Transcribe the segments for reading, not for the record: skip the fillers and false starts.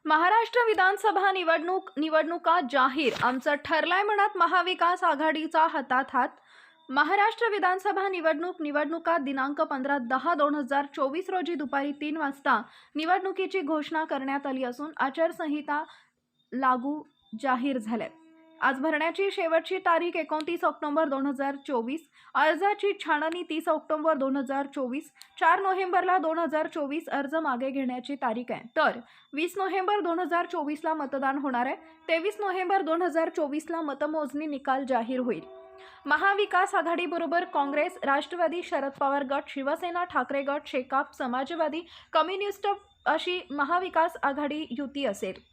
महाराष्ट्र विधानसभा निवडणुका जाहीर. आमचं ठरलाय म्हणत महाविकास आघाडीचा हातात हात. महाराष्ट्र विधानसभा निवडणुका दिनांक 15/10/2024 रोजी दुपारी 3 वाजता निवडणुकीची घोषणा करण्यात आली असून आचारसंहिता लागू जाहीर झाले. आज भरण्याची शेवटची तारीख 29 ऑक्टोबर 2024. अर्जाची छाननी 30 ऑक्टोबर 2024. 4 नोव्हेंबरला 2024 अर्ज मागे घेण्याची तारीख आहे. तर 20 नोव्हेंबर 2024ला मतदान होणार आहे. 23 नोव्हेंबर 2024ला मतमोजणी निकाल जाहीर होईल. महाविकास आघाडीबरोबर काँग्रेस, राष्ट्रवादी, शरद पवार गट, शिवसेना, ठाकरे गट, शेकाप, समाजवादी, कम्युनिस्ट अशी महाविकास आघाडी युती असेल.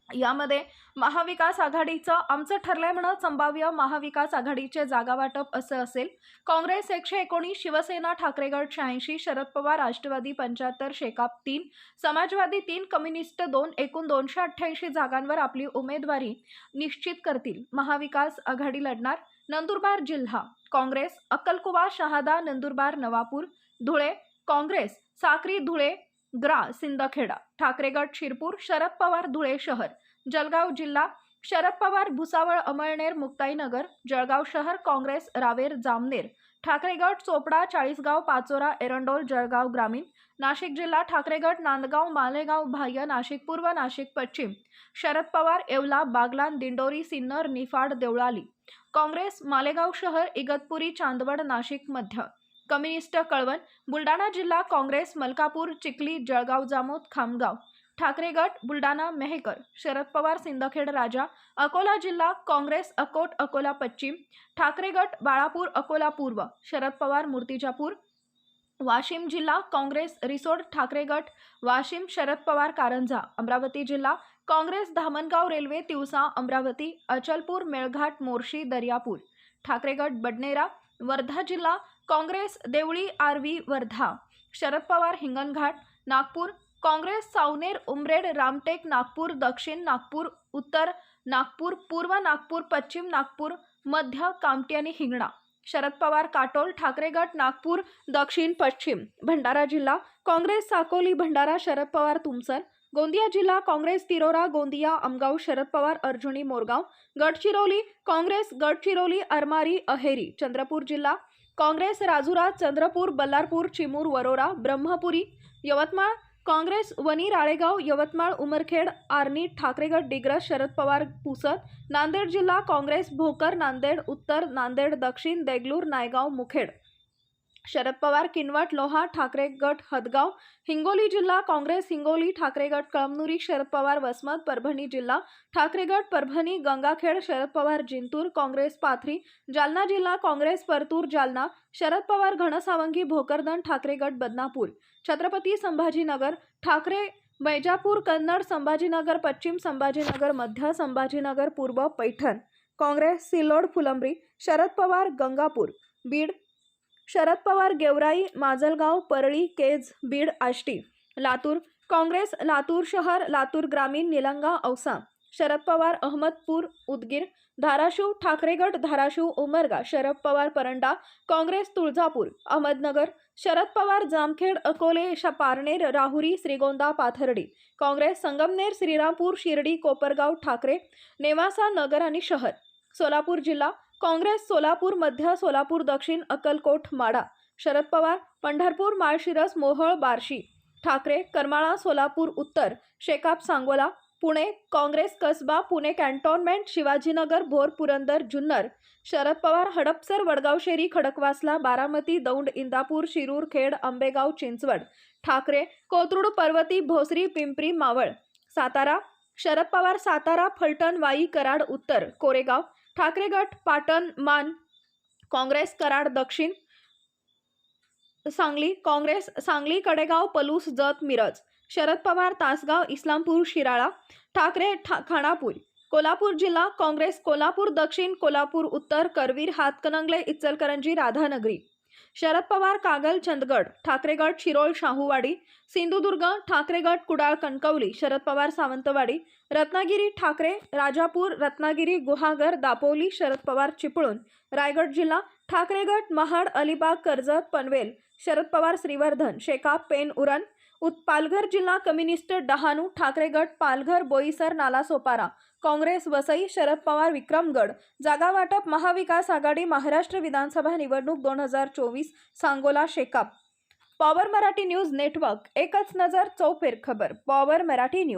यामध्ये महाविकास आघाडीचं आमचं ठरलंय म्हणत संभाव्य महाविकास आघाडीचे जागा वाटप असं असेल. काँग्रेस 119, शिवसेना ठाकरे गट 86, शरद पवार राष्ट्रवादी 75, शेकाप 3, समाजवादी 3, कम्युनिस्ट 2, एकूण 288 जागांवर आपली उमेदवारी निश्चित करतील. महाविकास आघाडी लढणार. नंदुरबार जिल्हा काँग्रेस अक्कलकुवा, शहादा, नंदुरबार, नवापूर, धुळे काँग्रेस, साक्री, धुळे, ग्रा, सिंदखेडा, ठाकरे गट शिरपूर, शरद पवार धुळे शहर. जळगाव जिल्हा शरद पवार भुसावळ, अमळनेर, मुक्ताईनगर, जळगाव शहर काँग्रेस रावेर, जामनेर, ठाकरे गट चोपडा, चाळीसगाव, पाचोरा, एरंडोल, जळगाव ग्रामीण. नाशिक जिल्हा ठाकरे गट नांदगाव, मालेगाव, बाह्य, नाशिक पूर्व, नाशिक पश्चिम, शरद पवार येवला, बागलाण, दिंडोरी, सिन्नर, निफाड, देवळाली काँग्रेस, मालेगाव शहर, इगतपुरी, चांदवड, नाशिक मध्य, कम्युनिस्ट कळवण. बुलढाणा जिल्हा काँग्रेस मलकापूर, चिखली, जळगाव जामोद, खामगाव, ठाकरे गट बुलढाणा, मेहकर, शरद पवार सिंदखेड राजा. अकोला जिल्हा काँग्रेस अकोट, अकोला पश्चिम, ठाकरे गट बाळापूर, अकोला पूर्व, शरद पवार मूर्तिजापूर. वाशिम जिल्हा काँग्रेस रिसोड, ठाकरे गट वाशिम, शरद पवार कारंजा. अमरावती जिल्हा काँग्रेस धामणगाव रेल्वे, तिवसा, अमरावती, अचलपूर, मेळघाट, मोर्शी, दर्यापूर, ठाकरे गट बडनेरा. वर्धा जिल्हा काँग्रेस देवळी, आर्वी, वर्धा, शरद पवार हिंगणघाट. नागपूर काँग्रेस सावनेर, उमरेड, रामटेक, नागपूर दक्षिण, नागपूर उत्तर, नागपूर पूर्व, नागपूर पश्चिम, नागपूर मध्य, कामठी आणि हिंगणा, शरद पवार काटोल, ठाकरे गट नागपूर दक्षिण पश्चिम. भंडारा जिल्हा काँग्रेस साकोली, भंडारा, शरद पवार तुमसर. गोंदिया जिल्हा काँग्रेस तिरोरा, गोंदिया, आमगाव, शरद पवार अर्जुनी, मोरगाव. गडचिरोली काँग्रेस गडचिरोली, अरमारी, अहेरी. चंद्रपूर जिल्हा काँग्रेस राजुरा, चंद्रपूर, बल्लारपूर, चिमूर, वरोरा, ब्रह्मपुरी. यवतमाळ काँग्रेस वनी, राळेगाव, यवतमाळ, उमरखेड, आर्नी, ठाकरे गट डिग्रस, शरद पवार पुसद. नांदेड जिल्हा काँग्रेस भोकर, नांदेड उत्तर, नांदेड दक्षिण, देगलूर, नायगाव, मुखेड, शरद पवार किनवट, लोहा, ठाकरे गट हदगाव. हिंगोली जिल्हा काँग्रेस हिंगोली, ठाकरे गट कळमनुरी, शरद पवार वसमत. परभणी जिल्हा ठाकरे गट परभणी, गंगाखेड, शरद पवार जिंतूर, काँग्रेस पाथरी. जालना जिल्हा काँग्रेस परतूर, जालना, शरद पवार घनसावंगी, भोकरदन, ठाकरे गट बदनापूर. छत्रपती संभाजीनगर ठाकरे वैजापूर, कन्नड, संभाजीनगर पश्चिम, संभाजीनगर मध्य, संभाजीनगर पूर्व, पैठण काँग्रेस सिल्लोड, फुलंब्री, शरद पवार गंगापूर. बीड शरद पवार गेवराई, माजलगाव, परळी, केज, बीड, आष्टी. लातूर काँग्रेस लातूर शहर, लातूर ग्रामीण, निलंगा, औसा, शरद पवार अहमदपूर, उदगीर. धाराशिव ठाकरे गट धाराशिव, उमरगा, शरद पवार परंडा, काँग्रेस तुळजापूर, अहमदनगर, शरद पवार जामखेड, अकोले, पारनेर, राहुरी, श्रीगोंदा, पाथर्डी, काँग्रेस संगमनेर, श्रीरामपूर, शिर्डी, कोपरगाव, ठाकरे, नेवासा नगर आणि शहर. सोलापूर जिल्हा काँग्रेस सोलापूर मध्य, सोलापूर दक्षिण, अक्कलकोट, माडा, शरद पवार पंढरपूर, माळशिरस, मोहोळ, बार्शी, ठाकरे करमाळा, सोलापूर उत्तर, शेकाप, सांगोला. पुणे काँग्रेस कसबा, पुणे कॅन्टोन्मेंट, शिवाजीनगर, भोर, पुरंदर, जुन्नर, शरद पवार हडपसर, वडगावशेरी, खडकवासला, बारामती, दौंड, इंदापूर, शिरूर, खेड, आंबेगाव, चिंचवड, ठाकरे कोथरूड, पर्वती, भोसरी, पिंपरी, मावळ. सातारा शरद पवार सातारा, फलटण, वाई, कराड उत्तर, कोरेगाव, ठाकरे गट पाटण, मान, काँग्रेस कराड दक्षिण. सांगली काँग्रेस सांगली, कडेगाव, पलूस, जत, मिरज, शरद पवार तासगाव, इस्लामपूर, शिराळा, ठाकरे खानापूर. कोल्हापूर जिल्हा काँग्रेस कोल्हापूर दक्षिण, कोल्हापूर उत्तर, करवीर, हातकणंगले, इचलकरंजी, राधानगरी, शरद पवार कागल, चंदगड, ठाकरे गट शिरोळ, शाहूवाडी. सिंधुदुर्ग ठाकरे गट कुडाळ, कणकवली, शरद पवार सावंतवाडी. रत्नागिरी ठाकरे राजापूर, रत्नागिरी, गुहागर, दापोली, शरद पवार चिपळूण. रायगड जिल्हा ठाकरे गट महाड, अलिबाग, कर्जत, पनवेल, शरद पवार, श्रीवर्धन, शेकाप, पेन, उरण, पालघर जिल्हा कम्युनिस्ट डहाणू, ठाकरे गट पालघर, बोईसर, नालासोपारा, काँग्रेस वसई, शरद पवार, विक्रमगड. जागा वाटप महाविकास आघाडी महाराष्ट्र विधानसभा निवडणूक 2024 Sangola, Shekap. Power Marathi news network, एकच नजर चौफेर खबर. Power Marathi news.